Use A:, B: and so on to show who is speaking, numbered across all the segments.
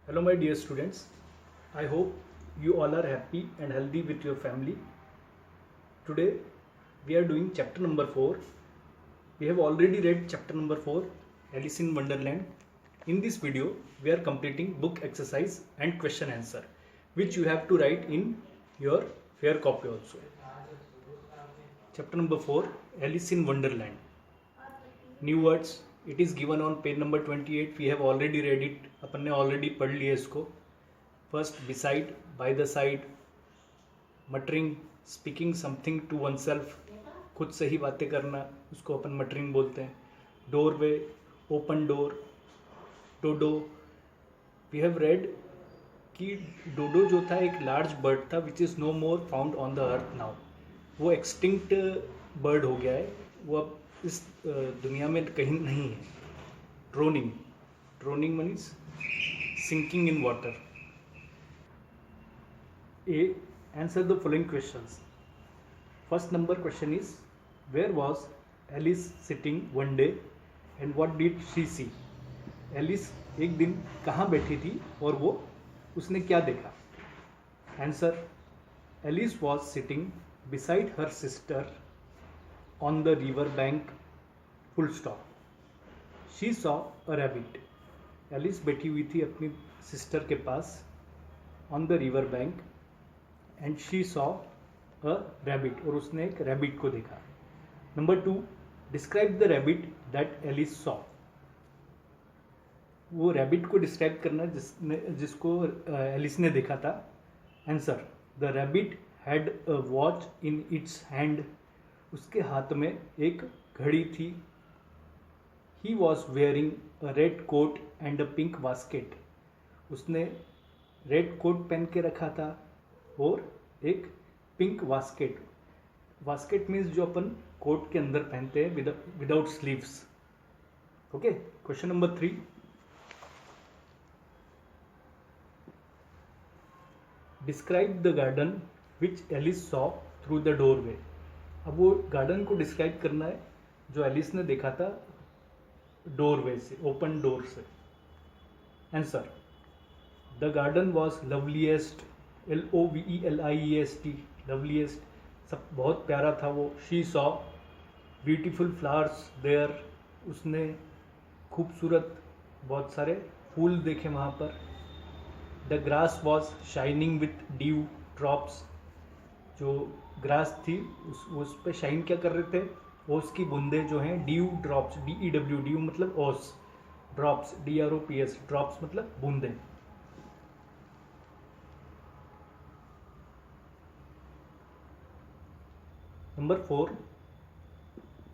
A: Hello, my dear students. I hope you all are happy and healthy with your family. Today, we are doing chapter number 4. We have already read chapter number 4, Alice in Wonderland. In this video, we are completing book exercise and question answer, which you have to write in your fair copy also. Chapter number 4, Alice in Wonderland. New words. It is given on page number 28. We have already read it. अपन ने already पढ़ लिया इसको. First, beside, by the side, muttering, speaking something to oneself, खुद से ही बातें करना, उसको अपन muttering बोलते हैं. Doorway, open door, dodo. We have read कि डोडो जो था एक लार्ज बर्ड था which is no more found on the earth now. वो एक्सटिंक्ट बर्ड हो गया है, वो अब इस दुनिया में कहीं नहीं है. Droning, droning means sinking in water. A. Answer the following questions. First number question is, where was Alice sitting one day and what did she see? Alice एक दिन कहाँ बैठी थी और वो उसने क्या देखा? Answer. Alice was sitting beside her sister on the river bank. Full stop. She saw a rabbit. Alice बैठी हुई थी अपनी सिस्टर के पास on the river bank and she saw a rabbit, और उसने एक रैबिट को देखा. Number 2, describe the rabbit that Alice saw. वो रैबिट को डिस्क्राइब करना जिसको एलिस ने देखा था. Answer. The rabbit had a watch in its hand. उसके हाथ में एक घड़ी थी. He was wearing a red coat and a pink basket. उसने रेड कोट पहन के रखा था और एक पिंक वास्केट. वास्केट मीन्स जो अपन कोट के अंदर पहनते हैं without sleeves. Okay. Question number 3. Describe the garden which Alice saw through the doorway. अब वो गार्डन को डिस्क्राइब करना है जो एलिस ने देखा था डोरवे से, ओपन डोर से. Answer. The garden was loveliest. LOVELIEST, loveliest, सब बहुत प्यारा था वो. She saw beautiful flowers there. उसने खूबसूरत बहुत सारे फूल देखे वहाँ पर. The grass was shining with dew drops. जो ग्रास थी उस पर शाइन क्या कर रहे थे? ओस की बूंदे जो हैं, ड्यू ड्रॉप्स, DEW, ड्यू मतलब ओस, ड्रॉप्स DROPS, ड्रॉप्स मतलब बूंदे. Number 4,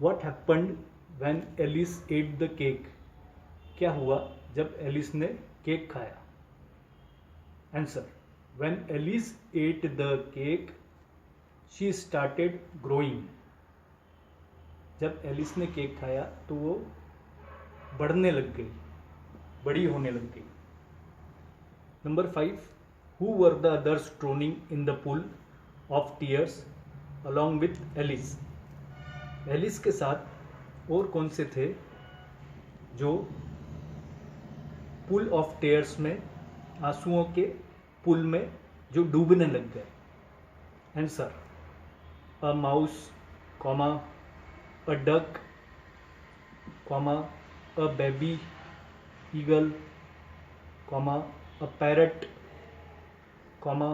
A: what happened when Alice ate the cake. क्या हुआ जब एलिस ने केक खाया? Answer. When Alice ate the cake she started growing. जब एलिस ने केक खाया तो वो बढ़ने लग गई, बड़ी होने लग गई. Number 5, who were the others drowning in the pool of tears along with Alice. Alice के साथ और कौन से थे जो पूल ऑफ टीयर्स में, आंसुओं के पुल में जो डूबने लग गए? Answer. A mouse, comma, a duck, comma, a baby eagle, comma, a parrot, comma,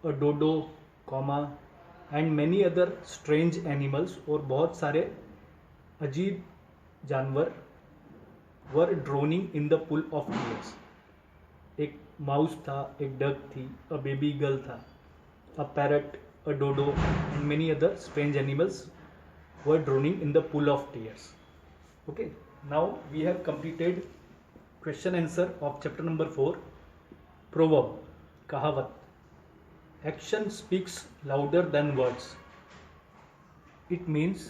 A: a dodo, comma, and many other strange animals. और बहुत सारे अजीब जानवर were droning in the pool of tears. एक माउस था, एक डक थी, a baby eagle था, a parrot, a dodo, and many other strange animals were droning in the pool of tears. Okay, now we have completed question answer of chapter number 4. Proverb, कहावत. Action speaks louder than words. It means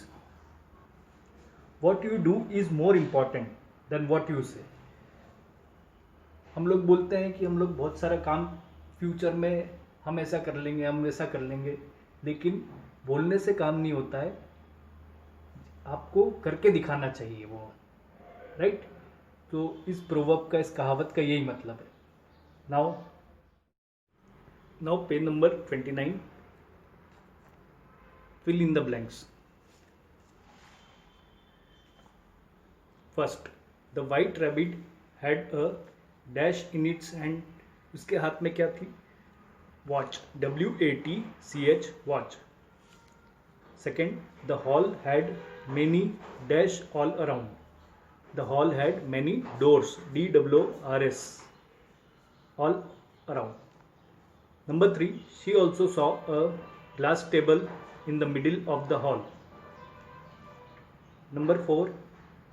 A: what you do is more important than what you say. हम लोग बोलते हैं कि हम लोग बहुत सारा काम फ्यूचर में हम ऐसा कर लेंगे, हम वैसा कर लेंगे, लेकिन बोलने से काम नहीं होता है. आपको करके दिखाना चाहिए वो, राइट. तो इस प्रोवर्ब का, इस कहावत का यही मतलब है. Now page number 29. Fill in the blanks. First, the white rabbit had a dash in its hand. उसके हाथ में क्या थी? Watch. WATCH, watch. Second, the hall had many dash all around. The hall had many doors. DOORS, all around. Number 3, she also saw a glass table in the middle of the hall. Number 4,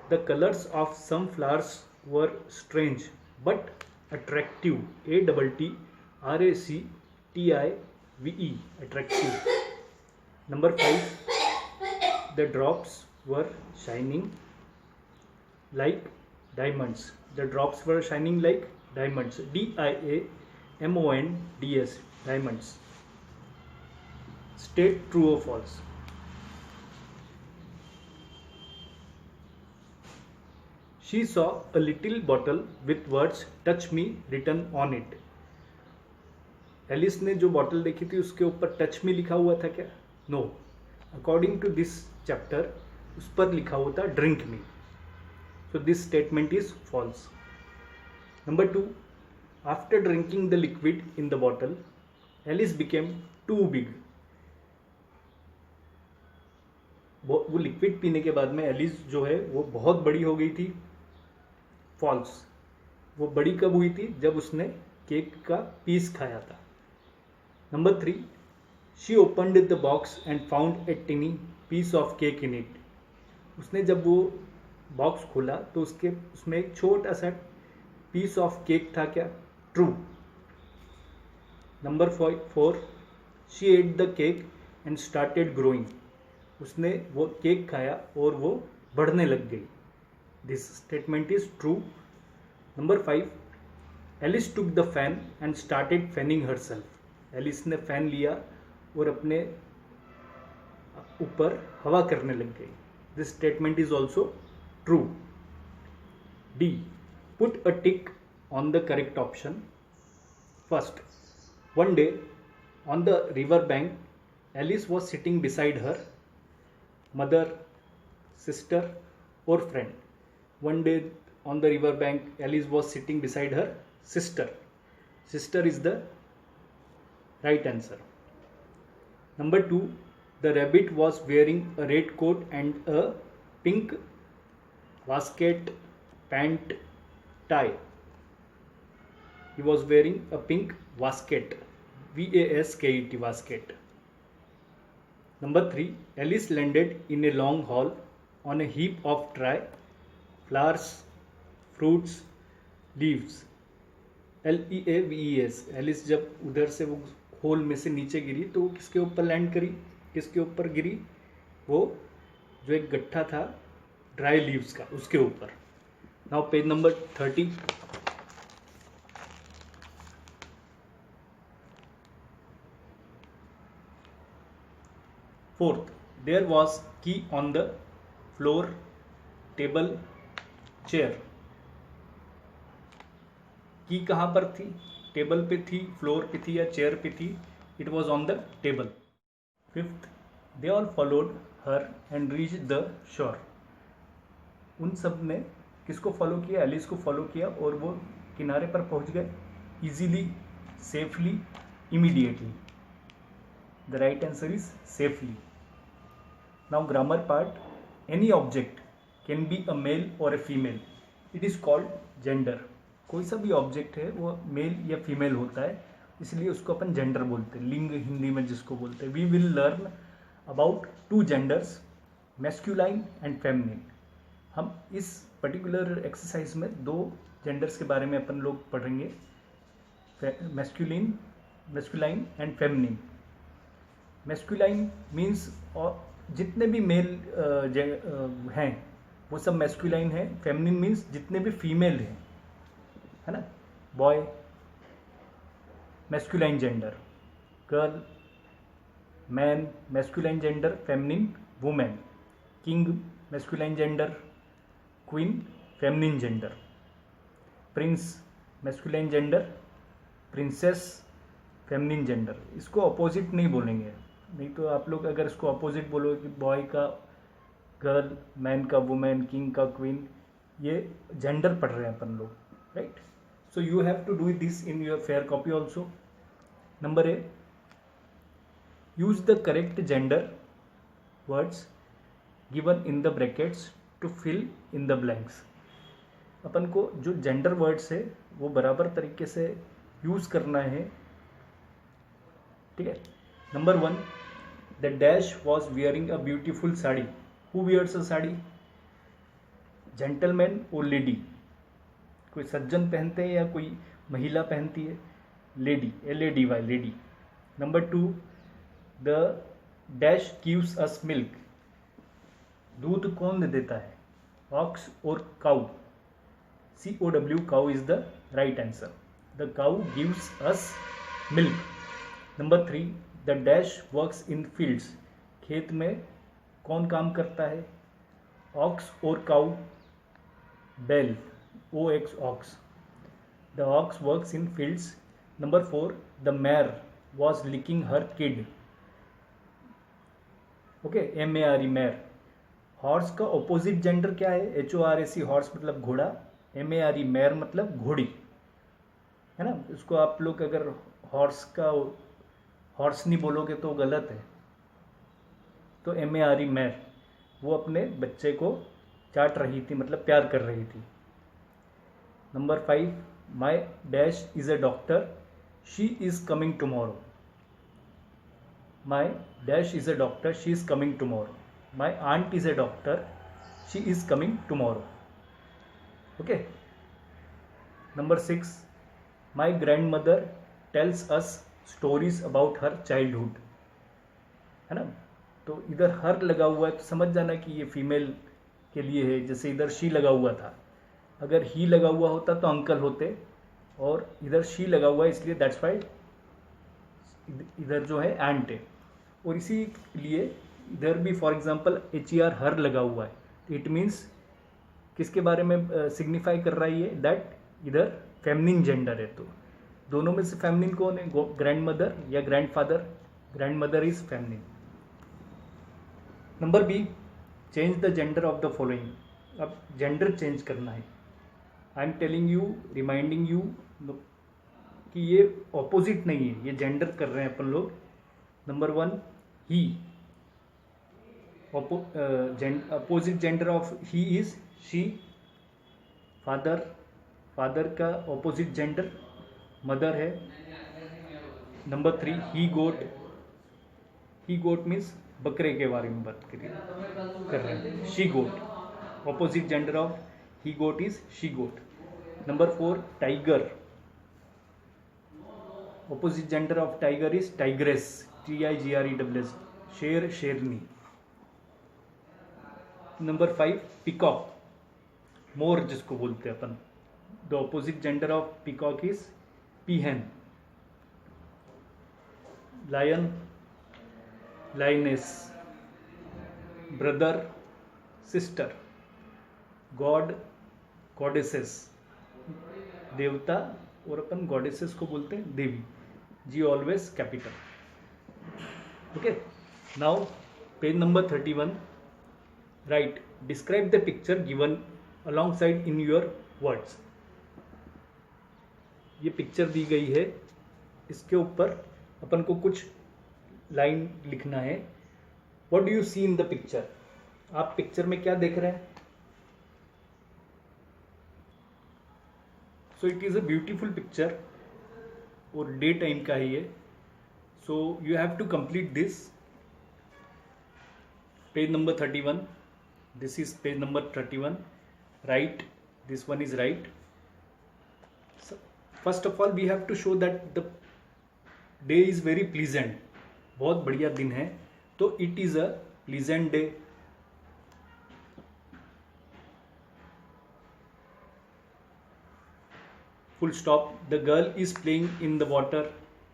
A: the colors of some flowers were strange but attractive. ATTRACTIVE, attractive. Number 5, the drops were shining like diamonds. The drops were shining like diamonds. DIAMONDS, diamonds. State true or false. She saw a little bottle with words touch me written on it. Alice ने जो bottle देखी थी उसके ऊपर touch me लिखा हुआ था क्या? No. According to this chapter उस पर लिखा हुआ था drink me. So this statement is false. Number 2, after drinking the liquid in the bottle Alice became too big. वो लिक्विड पीने के बाद में एलिस जो है वो बहुत बड़ी हो गई थी. फॉल्स. वो बड़ी कब हुई थी? जब उसने केक का पीस खाया था. Number 3, she opened the box and found a tiny piece of cake in it. उसने जब वो बॉक्स खोला तो उसमें एक छोटा सा पीस ऑफ केक था क्या? True. Number 4, she ate the cake and started growing. उसने वो केक खाया और वो बढ़ने लग गई. This statement is true. Number 5, Alice took the fan and started fanning herself. Alice ने फैन लिया और अपने ऊपर हवा करने लग गई. This statement is also true. D, put a tick on the correct option. First, one day on the river bank Alice was sitting beside her mother, sister or friend. One day on the river bank Alice was sitting beside her sister. Sister is the right answer. Number 2, the rabbit was wearing a red coat and a pink waistcoat pant tie. He was wearing a pink waistcoat, WASKET, waistcoat. Number 3, Alice landed in a long hall on a heap of dry flowers, fruits, leaves. LEAVES. Alice जब उधर से वो whole में से नीचे गिरी तो किसके ऊपर लैंड करी? किसके ऊपर गिरी? वो जो एक गट्ठा था ड्राई लीव्स का, उसके ऊपर. Now page number 30. Fourth, there was key on the floor, table, chair. की कहाँ पर थी? टेबल पे थी, फ्लोर पे थी या चेयर पे थी? It was on the table. Fifth, they all followed her and reach the shore. उन सब ने किसको फॉलो किया? एलिस को फॉलो किया और वो किनारे पर पहुंच गए easily, safely, immediately. The right answer is safely. Now grammar part. Any object can be a male or a female. It is called gender. कोई सा भी ऑब्जेक्ट है वो मेल या फीमेल होता है, इसलिए उसको अपन जेंडर बोलते हैं, लिंग हिंदी में जिसको बोलते हैं. We will learn about 2 genders, masculine and feminine. हम इस पर्टिकुलर एक्सरसाइज में 2 genders के बारे में अपन लोग पढ़ेंगे, masculine and feminine. Masculine means और जितने भी मेल हैं वो सब मैस्कुलाइन है. फेमिनिन मीन्स जितने भी फीमेल हैं, है ना. Boy masculine gender, girl man masculine gender, feminine women, king masculine gender, queen feminine gender. Prince masculine gender, princess feminine gender. इसको अपोजिट नहीं बोलेंगे, नहीं तो आप लोग अगर इसको अपोजिट बोलोगे कि बॉय का गर्ल, मैन का वुमेन, किंग का क्वीन, ये जेंडर पढ़ रहे हैं अपन लोग, right. So you have to do this in your fair copy also. Number A, use the correct gender words given in the brackets to fill in the blanks. अपन को जो जेंडर वर्ड्स है वो बराबर तरीके से यूज करना है, ठीक है। Number 1, the dash was wearing a beautiful sari. Who wears a sari? Gentleman और लेडी। कोई सज्जन पहनते हैं या कोई महिला पहनती है? Lady, LADY, lady. Number 2, the dash gives us milk. दूध कौन देता है? ऑक्स और cow. COW, cow is the right answer. The cow gives us milk. Number 3, the dash works in fields. खेत में कौन काम करता है? ऑक्स और काउ। बैल, OX, ox. The ox works in fields. Number 4, the mare was licking her kid. Okay, MARE, mare. Horse का opposite gender क्या है? HORSE, हॉर्स मतलब घोड़ा। MARE, मैर मतलब घोड़ी, है ना। इसको आप लोग अगर हॉर्स नहीं बोलोगे तो गलत है। तो MARE, मैर। वो अपने बच्चे को चाट रही थी, मतलब प्यार कर रही थी। Number 5, my dash is a doctor, she is coming tomorrow. My dash is a doctor, she is coming tomorrow. My aunt is a doctor, she is coming tomorrow. Okay. Number 6, my grandmother tells us stories about her childhood, है ना। तो इधर हर लगा हुआ है तो समझ जाना कि ये फीमेल के लिए है। जैसे इधर शी लगा हुआ था, अगर ही लगा हुआ होता तो अंकल होते, और इधर शी लगा हुआ है इसलिए दैट्स वाई इधर जो है एंट है। और इसी लिए इधर भी फॉर एग्जांपल HER, हर लगा हुआ है, तो इट मीन्स किसके बारे में सिग्निफाई कर रहा है ये? दैट इधर फेमिनिन जेंडर है। तो दोनों में से फेमिनिन कौन है? ग्रैंड मदर या grandfather? Grandmother is feminine. Number B, change the gender of the following. अब जेंडर चेंज करना है। I am telling you, reminding you कि ये ऑपोजिट नहीं है, ये जेंडर कर रहे हैं अपन लोग। Number 1, he. Opposite gender of he is she. Father का ऑपोजिट जेंडर मदर है। Number 3, he goat. He goat means बकरे के बारे में बात कर रहे हैं। She goat, opposite gender of he goat is she goat. Number 4, tiger. Opposite gender of tiger is tigress, TIGRESS, शेर, शेरनी। नंबर 5, पिकॉक, मोर जिसको बोलते हैं अपन। The opposite gender of peacock is peahen. Lion, lioness. Brother, sister. God, goddesses, देवता, और अपन goddesses को बोलते हैं देवी। G always capital. Okay, now page number 31, right, describe the picture given along side in your words. ये picture दी गई है, इसके ऊपर अपन को कुछ लाइन लिखना है। What do you see in the picture? आप पिक्चर में क्या देख रहे हैं? So it is a beautiful picture, और डे टाइम का है ये। So you have to complete this. Page number 31, this is page number 31, right, this one is right. First of all we have to show that the day is very pleasant, बहुत बढ़िया दिन है, तो it is a pleasant day. Full stop. The girl is playing in the water.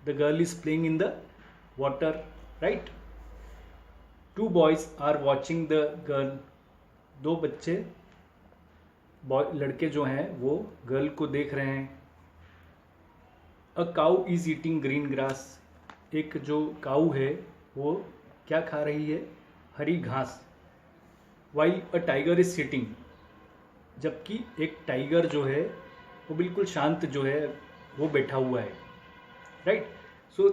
A: The girl is playing in the water, right? Two boys are watching the girl. दो बच्चे boy लड़के जो हैं वो गर्ल को देख रहे हैं। A cow is eating green grass, एक जो काऊ है वो क्या खा रही है, हरी घास। While a tiger is sitting, जबकि एक टाइगर जो है वो बिल्कुल शांत जो है वो बैठा हुआ है, right. So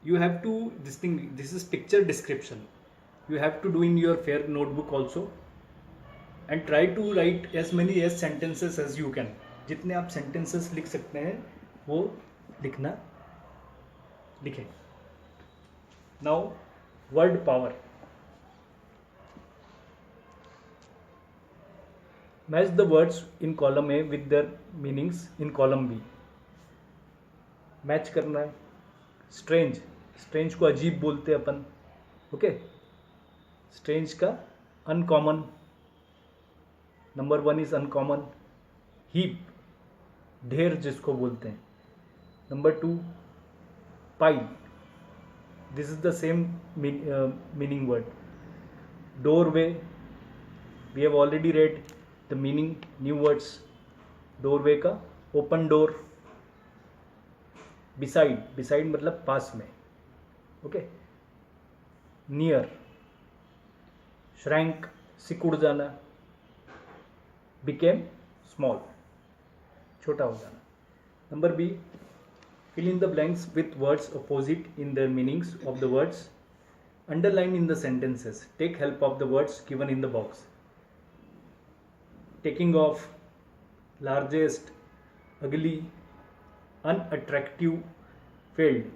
A: you have to this is picture description, you have to do in your fair notebook also and try to write as many as sentences as you can, जितने आप sentences लिख सकते हैं वो लिखना लिखें। now word power, match the words in column A with their meanings in column B, match करना है। स्ट्रेंज, स्ट्रेंज को अजीब बोलते हैं अपन, ओके। स्ट्रेंज का uncommon, number 1 is uncommon. Heap, ढेर जिसको बोलते हैं। Number 2 pile, this is the same meaning word. Doorway, we have already read the meaning, new words. Doorway का ओपन डोर। बिसाइड, बिसाइड मतलब पास में, ओके। नियर, श्रैंक सिकुड़ जाना। बिकेम स्मॉल, छोटा हो जाना। Number B, fill in the blanks with words opposite in their meanings of the words underlined in the sentences. Take help of the words given in the box. Taking off, largest, ugly, unattractive, failed.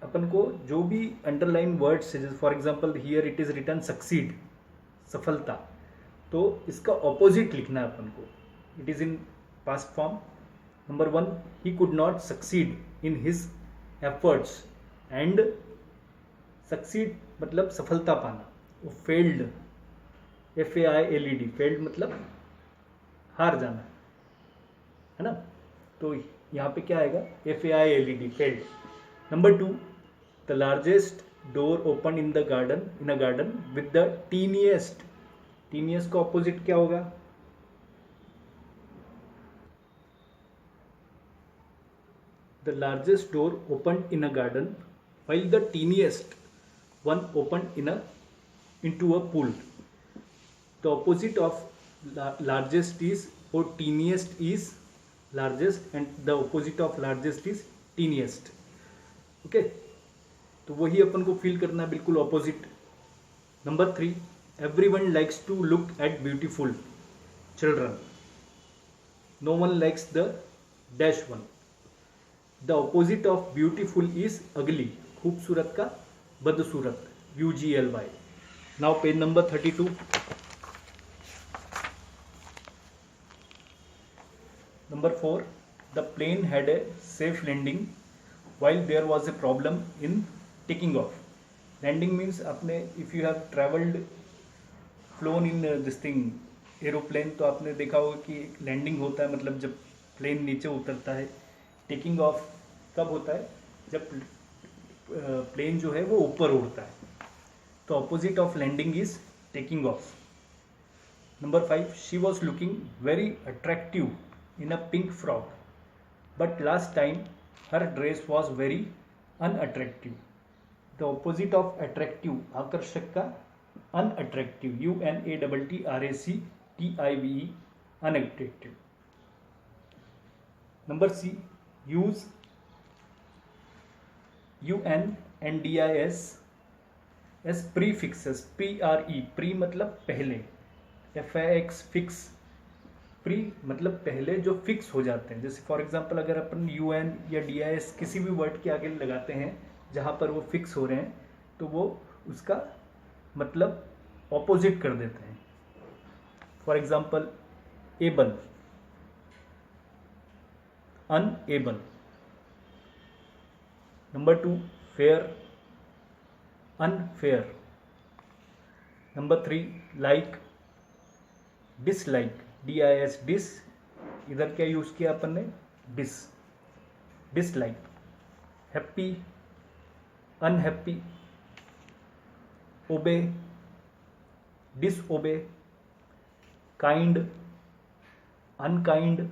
A: अपन को जो भी underline words है, जैसे for example here it is written succeed, सफलता, तो इसका opposite लिखना है अपन को। It is in past form. Number 1, he could not succeed in his efforts, and succeed मतलब सफलता पाना, वो फेल्ड, FAILED, फेल्ड मतलब हार जाना, है ना। तो यहाँ पे क्या आएगा, FAILED, failed. Number 2, the largest door open in the garden, in a garden with the tiniest, tiniest का ऑपोजिट क्या होगा, the largest door opened in a garden while the teeniest one opened into a pool. The opposite of largest is, or teeniest is largest, and the opposite of largest is teeniest, okay। तो वही अपन को feel करना है, बिल्कुल opposite. Number 3, everyone likes to look at beautiful children, no one likes the dash one. The opposite of beautiful is ugly, खूबसूरत का बदसूरत, UGLY। Now page number 32। Number 4, the plane had a safe landing while there was a problem in taking off. Landing means आपने, if you have travelled flown in this thing aeroplane, तो आपने देखा होगा कि landing होता है मतलब जब प्लेन नीचे उतरता है। टेकिंग ऑफ कब होता है, जब प्लेन जो है वो ऊपर उड़ता है। तो opposite of landing is taking off. Number 5, she was looking very attractive in a pink frock, but last time her dress was very unattractive. The opposite of attractive, आकर्षक का unattractive, UNATTRACTIVE, unattractive. Number C, use UNNDIS as prefixes, PRE, pre मतलब पहले, FIX fix, pre मतलब पहले जो fix हो जाते हैं। जैसे फॉर एग्जांपल अगर अपन UN या DIS किसी भी वर्ड के आगे लगाते हैं जहाँ पर वो फिक्स हो रहे हैं, तो वो उसका मतलब ऑपोजिट कर देते हैं। For example able, unable. Number 2, fair, unfair. Number 3, like, dislike, DIS, dis, इधर क्या यूज किया अपन ने, dis, dislike. Happy, unhappy. Obey, disobey. Kind, unkind,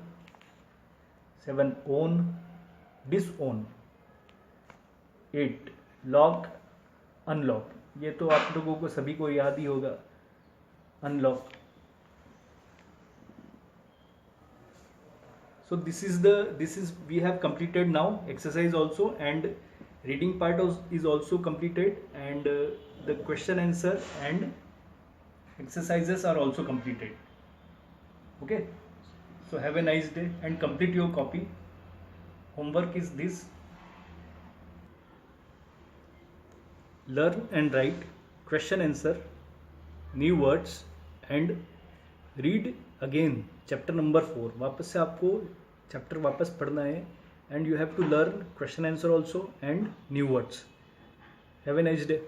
A: 7 own, disown, 8 lock, unlock, ये तो आप लोगों को सभी को याद ही होगा, unlock. So this is we have completed now exercise also, and reading part is also completed, and the question answer and exercises are also completed. Okay, so have a nice day and complete your copy. Homework is this: learn and write question answer, new words, and read again chapter number 4. वापस से आपको chapter वापस पढ़ना है, and you have to learn question answer also and new words. Have a nice day.